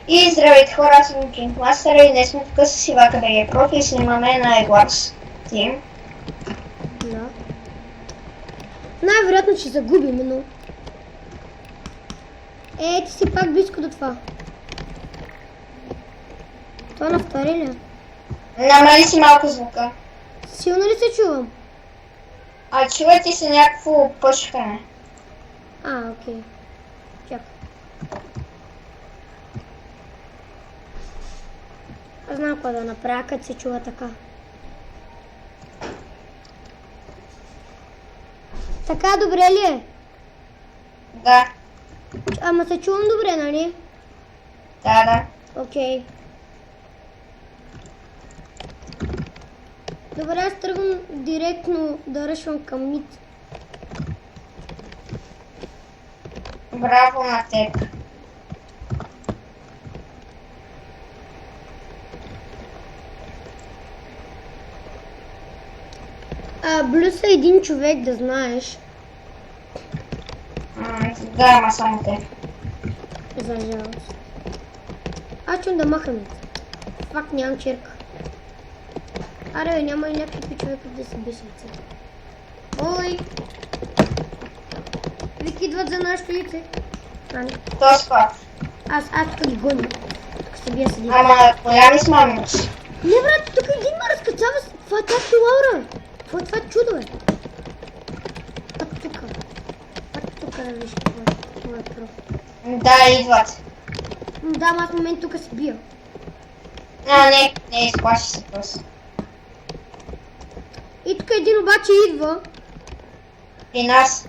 И здравейте хора, аз съм King Master и днес сме тук с Ивака БГ Профи и снимаме на Eglars Team. Да. Най-вероятно ще загубим, но... Ти си пак близко до това. Това на втори ли? Намали си малко звука. Силно ли се чувам? А чува ти се някакво пъшкане. Окей. Чакай. Аз знам какво да направя, като се чува така. Така добре ли е? Да, Ама се чувам добре, нали? да. Окей. Добре, аз тръгвам директно да ръшвам към мид. Браво на теб. Блюс е един човек, да знаеш. Да, ама само теб. За жалост. Аз чум да махам. Пак нямам черка. Аре, бе, няма и някакви човека да се бесят. Ой! Вики идват за нашето яйце. То спад. Аз тук ги гоня. Тук се бия седи. Ама голями смамиш. Не, брат, тук един ме разкачава с... Това е тази Лаура. Какво е това чудо, бе? Пак тук да виж какво е проф. Да, идват. Да, ама аз в момент тук се бия. Не, изплаши се просто. И тук един обаче идва. И нас.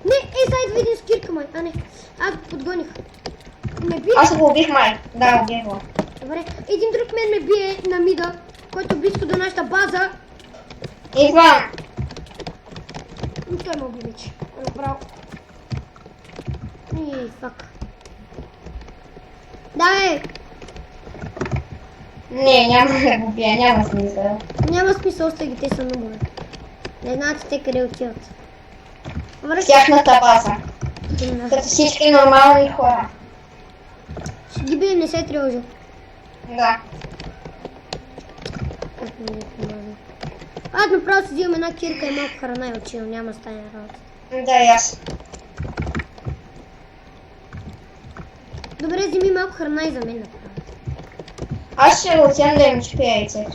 Не, сега идва един с кирка, май. Не, аз го подгоних. Ме бие. Аз го убих май. Да, убих го. Добре, един друг мен ме бие на мида, който е близко до нашата база. Идвам. И той ме уби вече. Направо. Фак. Да, Не, няма да го бия, няма смисъл. Няма смисъл, остави ги, те са нубове. Не знаете те къде отиват. В тяхната база. Като всички нормални хора. Ще ги бие, не се тревожи. Да. Аз направо си взимам една кирка и малко храна и отивам, няма да стане работа. Да, и аз. Добре, вземи малко храна и за мен направо. Аз ще отидем да им чупя яйцето.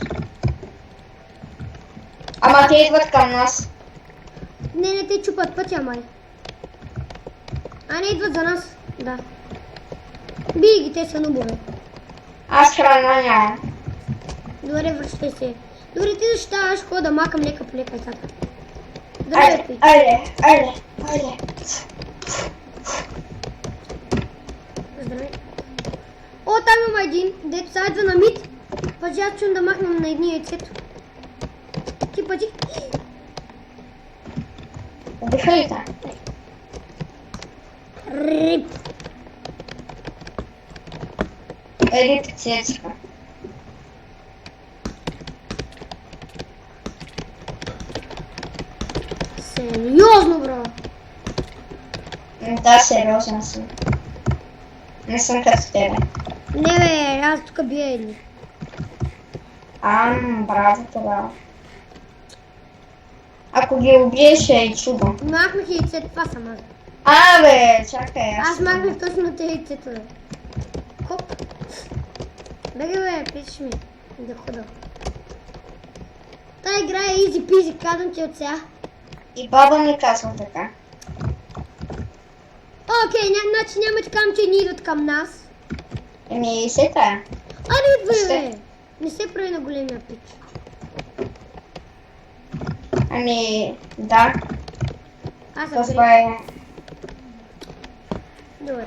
Ама те идват към нас. Не, те чупат пътя, май. Не идват за нас. Да. Бий ги, те са нубове. Аз храна нямам. Добре, връщай се. Добре, ти защо аз хода да макам лека по лека и така. Добре, пи. Айде. Здравей. О, там има един, дето са идва на мид. Пъти аз чум да махнем на едни яйцето. Ти пъти. Убиха ли та? Рип. Рип цецка. Сериозно, бро. Да, сериозно съм. Не съм като тебе. Не, бе, аз тук бия едни. Браво тогава. Ако ги убиеш е чудо. Махнах яйцето, това съм аз. Бе, чакай. Аз махнах точно те яйцето, бе. Хоп. Бега, бе, пишеш ми. Да хода. Та игра е изи пизи, казвам ти от сега. И баба ми казва така. Окей, значи няма така, че ни идват към нас. И се тая. Не идва, бе. Не се прави на големия пич. Да. Аз съм Това е. Добре.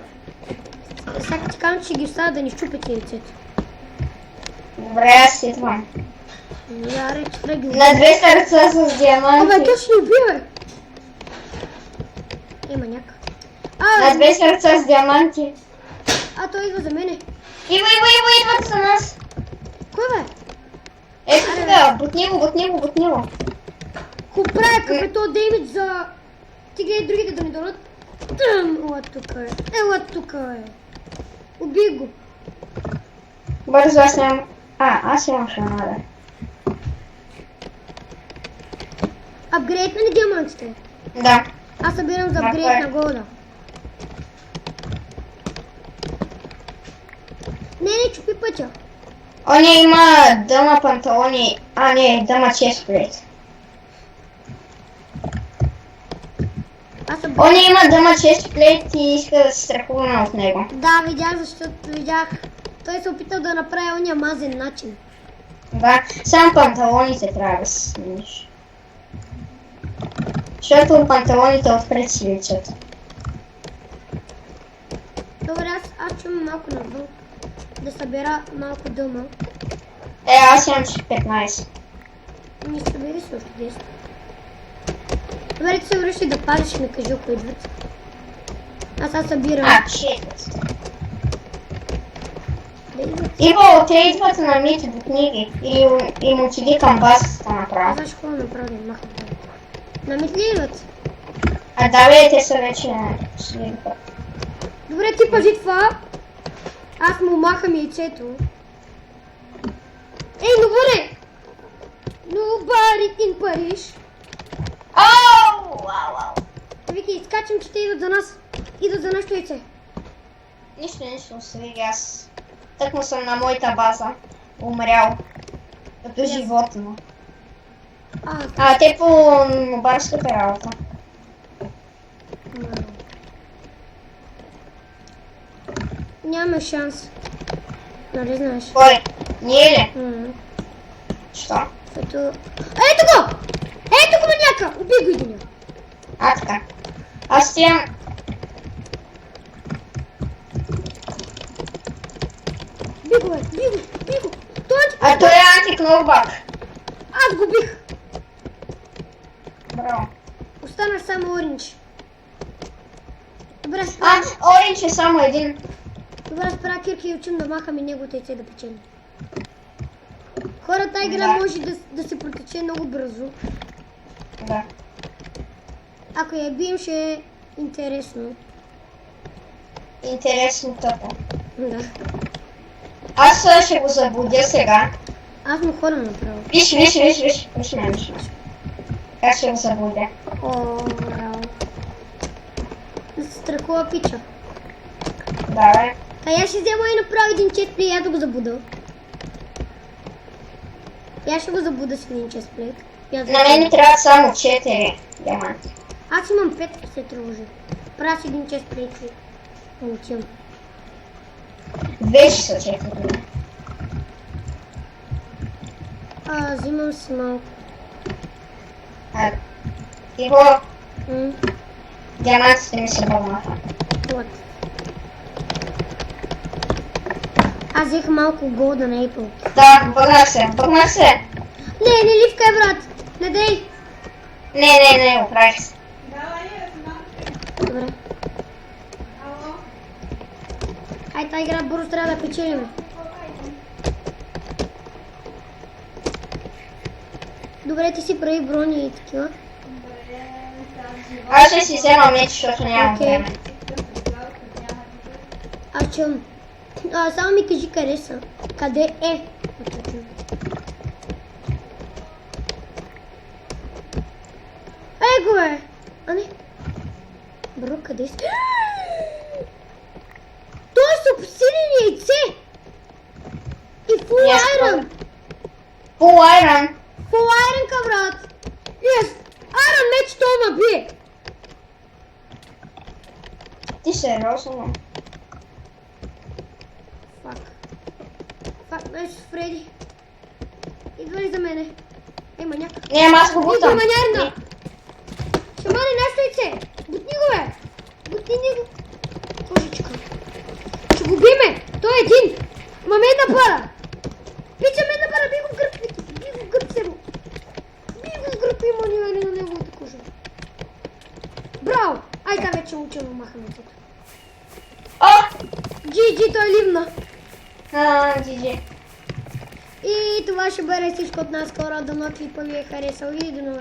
Сега ти казвам, че ги оставя да ни щупят яйцето. Добре, аз идвам. Яре, че фреги. На две сърца с диаманти. Той ще ни убие, бе. Маняк. На две сърца с диаманти. Той идва за мене. Идват за нас. Кой, бе? Ето сега, бутни го. Ко правя като деймидж за... Ти гледай другите да ми дадат. Ела тук, бе. Убих го. Бързо, аз нямам... аз имам шанада. Апгрейд на ли диамантите? Да. Аз събирам за апгрейд Направи. на голда. Не, чупи пътя. Оня има дъма панталони, не, дъма честплейт. Аз събирам... Оня има дъма честплейт и иска да се страхуваме от него. Да, видях, защото видях. Той се опитал да направи ония мазен начин. Да, само панталоните трябва да се смениш. Защото панталоните отпред си личат. Добре, аз чувам малко навън. Да събера малко дъма. Аз имам 15. Не събери си още 10. Добре, ти се връщи да пазиш, ми кажи ако идват. Аз събирам. Чекат. Да идват. Иво, те идват на мити до книги и му отиди към базата Аз направо. знаеш какво направя, махам. На мит ли идват? Да бе, те са вече следва. Добре, ти пази това. Аз му махам яйцето. Ей, Нобаре! Nobody in Paris. Ау! Вики, изкачам, че те идват за нас. Идват за нашето яйце. Нищо, свири, аз тъкмо съм на моята база. Умрял. Като животно. Те по барската работа. Няма шанс. Нали знаеш? Кой? Ние ли? Що? Ето го! Ето го маняка! Убий го един. Така. Аз имам... Би го! Той е антикнурбак. Аз го бих! Браво. Остана само оранж. Добре, Оранж е само един. добре, спра Кирки и учим да махаме неговото яйце да печели. Хората, тази игра Да. може да се протече много бързо. Да. Ако я бием, ще е интересно. Интересно тъпо. Да. Аз ще го забудя сега. Аз му ходя направо. Виж. Как ще го забудя. О, браво. Да се страхува пича. Да, бе. Я ще взема и направя един честплей, я да го забуда. Я ще го забуда с един честплей. На мен ми трябва само 4 диаманти. Аз имам 5, се тревожи. Правя си един честплей. Отивам. Вече са 4. Взимам си малко. Иво, М, диамантите ми се бълнаха. Вот. Аз взех малко Golden Apple. Да, бъгнах се. Не ливкай, брат. Не дей. Не, оправих се. Добре. Ай, тази игра бързо трябва да печелим. Добре, ти си прави брони и такива. Аз ще си взема меч, защото нямам Окей. време. Аз чум. Само ми кажи къде са. Къде е? Его е! Не. Бро, къде си? Той е с обсидени яйце! И фул айрон! Фул айрон. Фул айрон, брат! Yes! Айрон меч, той ма бие! Ти сериозно? Фак, знаеш, Фреди. Идва ли за мене? Ей, маняк. Не, аз го бутам. Манярна! Шамани, нашето яйце! Бутни го, бе! Бутни го! Кожичка. Ще го биме! Той е един! Ма ме напара! Пича ме напара! Би го в гръб, Вики! Би го в гръб, Себо! Би го в гръб, има ни на неговата кожа. Браво! Ай, та вече учено махаме яйцето. GG, той ливна. GG. И това ще бъде всичко от нас. Скоро, дано ви е харесал и до нови.